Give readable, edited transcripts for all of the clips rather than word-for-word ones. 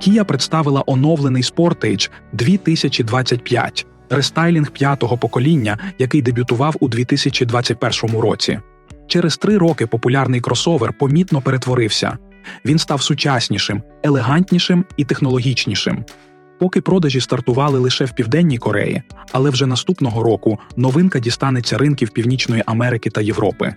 Kia представила оновлений Sportage 2025, рестайлінг п'ятого покоління, який дебютував у 2021 році. Через 3 роки популярний кросовер помітно перетворився. Він став сучаснішим, елегантнішим і технологічнішим. Поки продажі стартували лише в Південній Кореї, але вже наступного року новинка дістанеться ринків Північної Америки та Європи.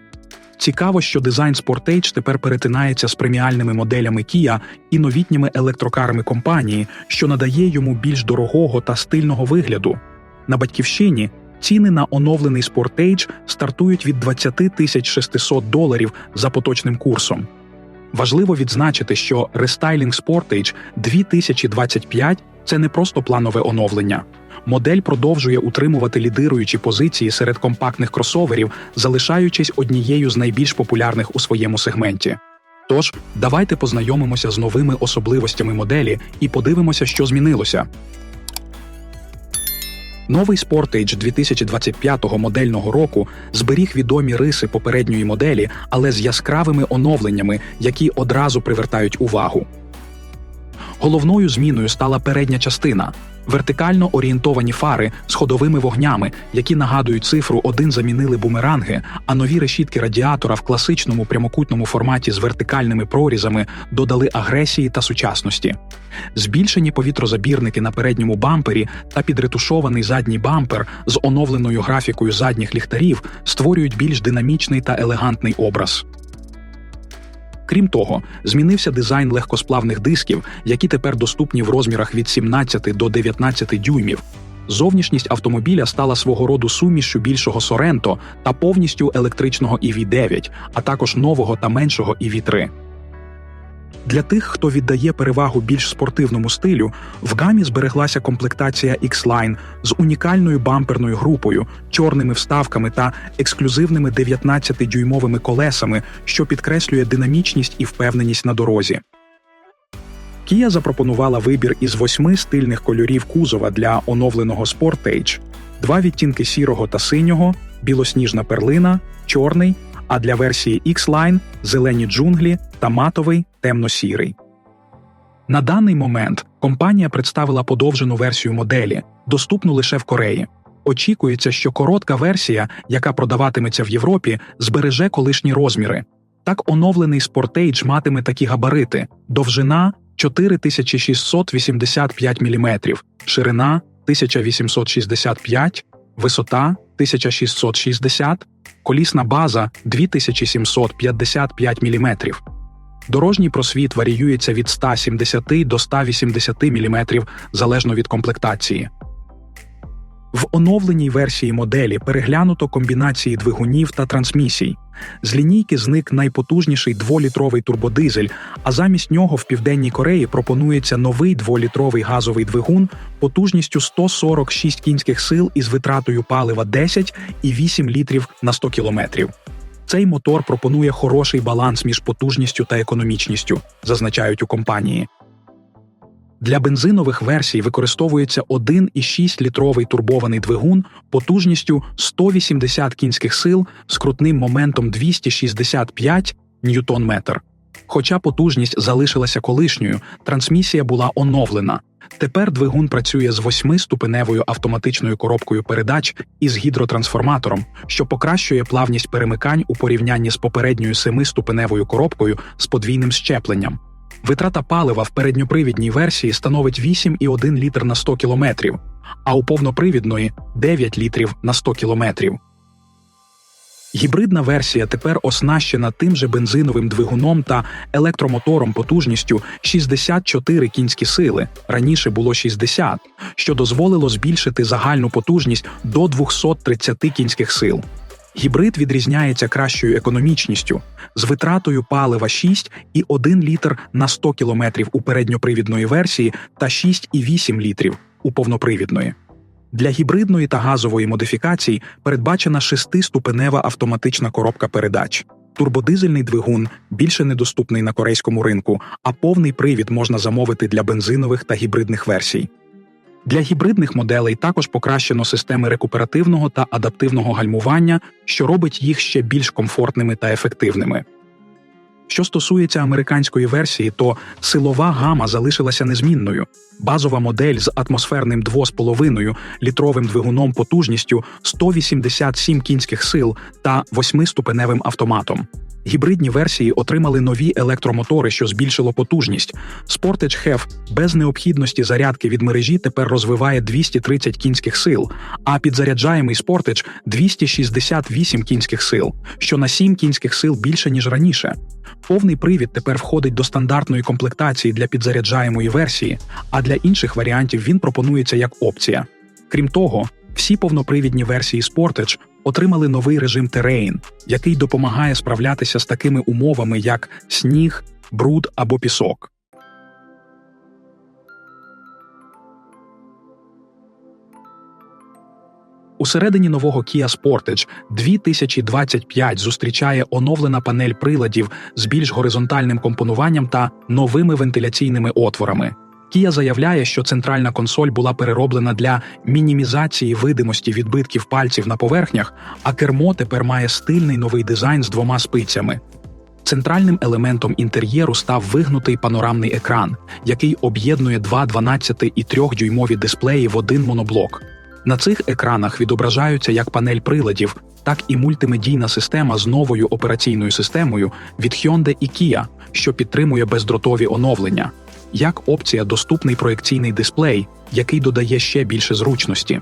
Цікаво, що дизайн Sportage тепер перетинається з преміальними моделями Kia і новітніми електрокарами компанії, що надає йому більш дорогого та стильного вигляду. На Батьківщині ціни на оновлений Sportage стартують від $20 600 за поточним курсом. Важливо відзначити, що рестайлінг Sportage 2025 – це не просто планове оновлення. Модель продовжує утримувати лідируючі позиції серед компактних кросоверів, залишаючись однією з найбільш популярних у своєму сегменті. Тож, давайте познайомимося з новими особливостями моделі і подивимося, що змінилося. Новий Sportage 2025 модельного року зберіг відомі риси попередньої моделі, але з яскравими оновленнями, які одразу привертають увагу. Головною зміною стала передня частина. Вертикально орієнтовані фари з ходовими вогнями, які нагадують цифру 1, замінили бумеранги, а нові решітки радіатора в класичному прямокутному форматі з вертикальними прорізами додали агресії та сучасності. Збільшені повітрозабірники на передньому бампері та підретушований задній бампер з оновленою графікою задніх ліхтарів створюють більш динамічний та елегантний образ. Крім того, змінився дизайн легкосплавних дисків, які тепер доступні в розмірах від 17 до 19 дюймів. Зовнішність автомобіля стала свого роду сумішшю більшого Sorento та повністю електричного EV9, а також нового та меншого EV3. Для тих, хто віддає перевагу більш спортивному стилю, в гамі збереглася комплектація X-Line з унікальною бамперною групою, чорними вставками та ексклюзивними 19-дюймовими колесами, що підкреслює динамічність і впевненість на дорозі. Kia запропонувала вибір із 8 стильних кольорів кузова для оновленого Sportage: 2 відтінки сірого та синього, білосніжна перлина, чорний, а для версії X-Line – зелені джунглі та матовий темно-сірий. На даний момент компанія представила подовжену версію моделі, доступну лише в Кореї. Очікується, що коротка версія, яка продаватиметься в Європі, збереже колишні розміри. Так, оновлений Sportage матиме такі габарити: довжина – 4685 мм, ширина – 1865, висота – 1660, колісна база – 2755 мм. Дорожній просвіт варіюється від 170 до 180 мм залежно від комплектації. В оновленій версії моделі переглянуто комбінації двигунів та трансмісій. З лінійки зник найпотужніший 2-літровий турбодизель, а замість нього в Південній Кореї пропонується новий 2-літровий газовий двигун потужністю 146 кінських сил із витратою палива 10,8 літрів на 100 кілометрів. Цей мотор пропонує хороший баланс між потужністю та економічністю, зазначають у компанії. Для бензинових версій використовується 1,6-літровий турбований двигун потужністю 180 кінських сил з крутним моментом 265 ньютон-метр. Хоча потужність залишилася колишньою, трансмісія була оновлена. Тепер двигун працює з 8-ступеневою автоматичною коробкою передач із гідротрансформатором, що покращує плавність перемикань у порівнянні з попередньою 7-ступеневою коробкою з подвійним щепленням. Витрата палива в передньопривідній версії становить 8,1 літр на 100 кілометрів, а у повнопривідної – 9 літрів на 100 кілометрів. Гібридна версія тепер оснащена тим же бензиновим двигуном та електромотором потужністю 64 кінські сили, раніше було 60, що дозволило збільшити загальну потужність до 230 кінських сил. Гібрид відрізняється кращою економічністю, з витратою палива 6,1 літр на 100 км у передньопривідної версії та 6,8 літрів у повнопривідної. Для гібридної та газової модифікацій передбачена 6-ступенева автоматична коробка передач. Турбодизельний двигун більше недоступний на корейському ринку, а повний привід можна замовити для бензинових та гібридних версій. Для гібридних моделей також покращено системи рекуперативного та адаптивного гальмування, що робить їх ще більш комфортними та ефективними. Що стосується американської версії, то силова гама залишилася незмінною. Базова модель з атмосферним 2,5 літровим двигуном потужністю 187 кінських сил та 8-ступеневим автоматом. Гібридні версії отримали нові електромотори, що збільшило потужність. Sportage HEV без необхідності зарядки від мережі тепер розвиває 230 кінських сил, а підзаряджаємий Sportage – 268 кінських сил, що на 7 кінських сил більше, ніж раніше. Повний привід тепер входить до стандартної комплектації для підзаряджаємої версії, а для інших варіантів він пропонується як опція. Крім того, всі повнопривідні версії Sportage отримали новий режим Terrain, який допомагає справлятися з такими умовами, як сніг, бруд або пісок. Усередині нового Kia Sportage 2025 зустрічає оновлена панель приладів з більш горизонтальним компонуванням та новими вентиляційними отворами. Kia заявляє, що центральна консоль була перероблена для мінімізації видимості відбитків пальців на поверхнях, а кермо тепер має стильний новий дизайн з 2 спицями. Центральним елементом інтер'єру став вигнутий панорамний екран, який об'єднує 2 12- і 3-дюймові дисплеї в один моноблок. На цих екранах відображаються як панель приладів, так і мультимедійна система з новою операційною системою від Hyundai і Kia, що підтримує бездротові оновлення. Як опція доступний проекційний дисплей, який додає ще більше зручності.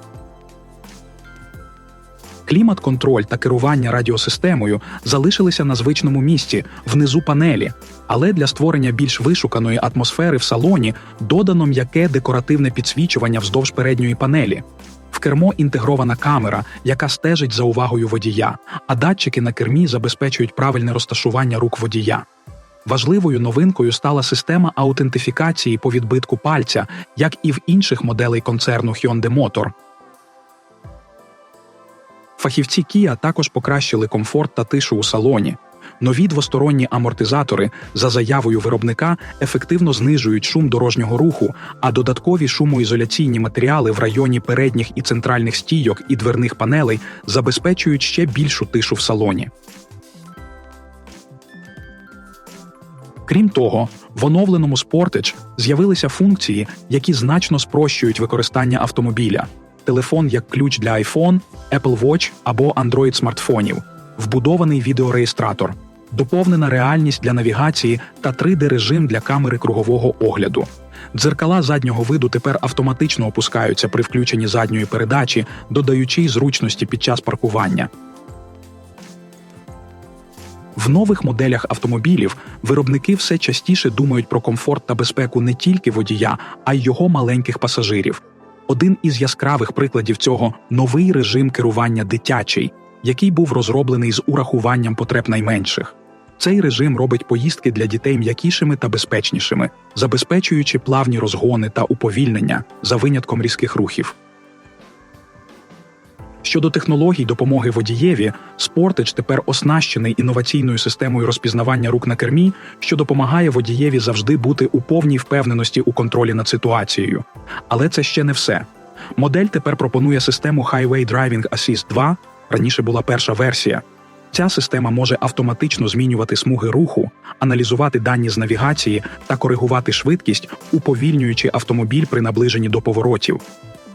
Клімат-контроль та керування радіосистемою залишилися на звичному місці, внизу панелі, але для створення більш вишуканої атмосфери в салоні додано м'яке декоративне підсвічування вздовж передньої панелі. В кермо інтегрована камера, яка стежить за увагою водія, а датчики на кермі забезпечують правильне розташування рук водія. Важливою новинкою стала система аутентифікації по відбитку пальця, як і в інших моделей концерну Hyundai Motor. Фахівці Kia також покращили комфорт та тишу у салоні. Нові двосторонні амортизатори, за заявою виробника, ефективно знижують шум дорожнього руху, а додаткові шумоізоляційні матеріали в районі передніх і центральних стійок і дверних панелей забезпечують ще більшу тишу в салоні. Крім того, в оновленому Sportage з'явилися функції, які значно спрощують використання автомобіля. Телефон як ключ для iPhone, Apple Watch або Android-смартфонів, вбудований відеореєстратор, доповнена реальність для навігації та 3D-режим для камери кругового огляду. Дзеркала заднього виду тепер автоматично опускаються при включенні задньої передачі, додаючи зручності під час паркування. В нових моделях автомобілів виробники все частіше думають про комфорт та безпеку не тільки водія, а й його маленьких пасажирів. Один із яскравих прикладів цього – новий режим керування дитячий, який був розроблений з урахуванням потреб найменших. Цей режим робить поїздки для дітей м'якішими та безпечнішими, забезпечуючи плавні розгони та уповільнення за винятком різких рухів. Щодо технологій допомоги водієві, Sportage тепер оснащений інноваційною системою розпізнавання рук на кермі, що допомагає водієві завжди бути у повній впевненості у контролі над ситуацією. Але це ще не все. Модель тепер пропонує систему Highway Driving Assist 2, раніше була перша версія. Ця система може автоматично змінювати смуги руху, аналізувати дані з навігації та коригувати швидкість, уповільнюючи автомобіль при наближенні до поворотів.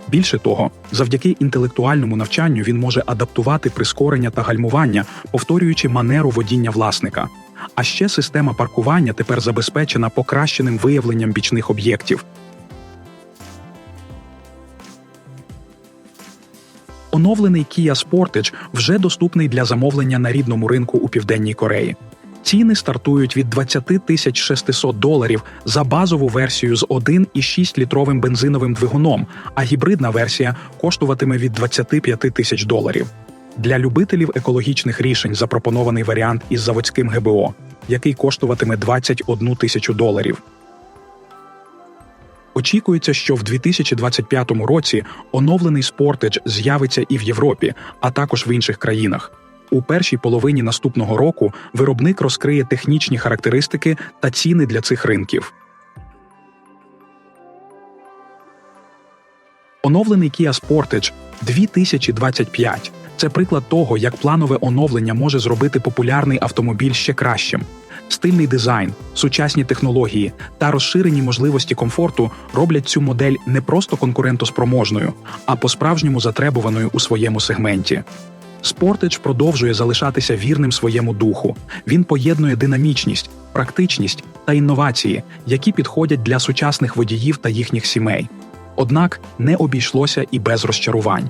Більше того, завдяки інтелектуальному навчанню він може адаптувати прискорення та гальмування, повторюючи манеру водіння власника. А ще система паркування тепер забезпечена покращеним виявленням бічних об'єктів. Оновлений Kia Sportage вже доступний для замовлення на рідному ринку у Південній Кореї. Ціни стартують від $20 600 за базову версію з 1,6-літровим бензиновим двигуном, а гібридна версія коштуватиме від $25 000. Для любителів екологічних рішень запропонований варіант із заводським ГБО, який коштуватиме $21 000. Очікується, що в 2025 році оновлений Sportage з'явиться і в Європі, а також в інших країнах. У першій половині наступного року виробник розкриє технічні характеристики та ціни для цих ринків. Оновлений Kia Sportage 2025 – це приклад того, як планове оновлення може зробити популярний автомобіль ще кращим. Стильний дизайн, сучасні технології та розширені можливості комфорту роблять цю модель не просто конкурентоспроможною, а по-справжньому затребуваною у своєму сегменті. Sportage продовжує залишатися вірним своєму духу. Він поєднує динамічність, практичність та інновації, які підходять для сучасних водіїв та їхніх сімей. Однак не обійшлося і без розчарувань.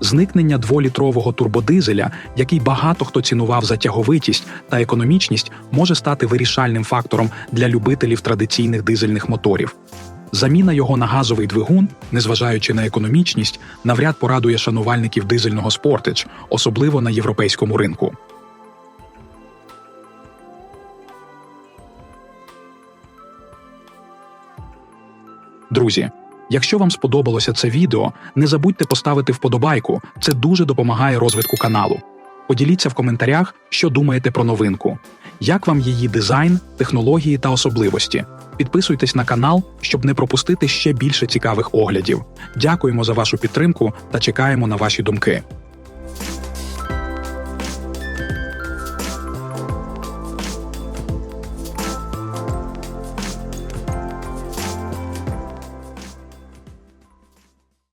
Зникнення 2-літрового турбодизеля, який багато хто цінував за тяговитість та економічність, може стати вирішальним фактором для любителів традиційних дизельних моторів. Заміна його на газовий двигун, незважаючи на економічність, навряд порадує шанувальників дизельного Sportage, особливо на європейському ринку. Друзі, якщо вам сподобалося це відео, не забудьте поставити вподобайку, це дуже допомагає розвитку каналу. Поділіться в коментарях, що думаєте про новинку. Як вам її дизайн, технології та особливості? Підписуйтесь на канал, щоб не пропустити ще більше цікавих оглядів. Дякуємо за вашу підтримку та чекаємо на ваші думки.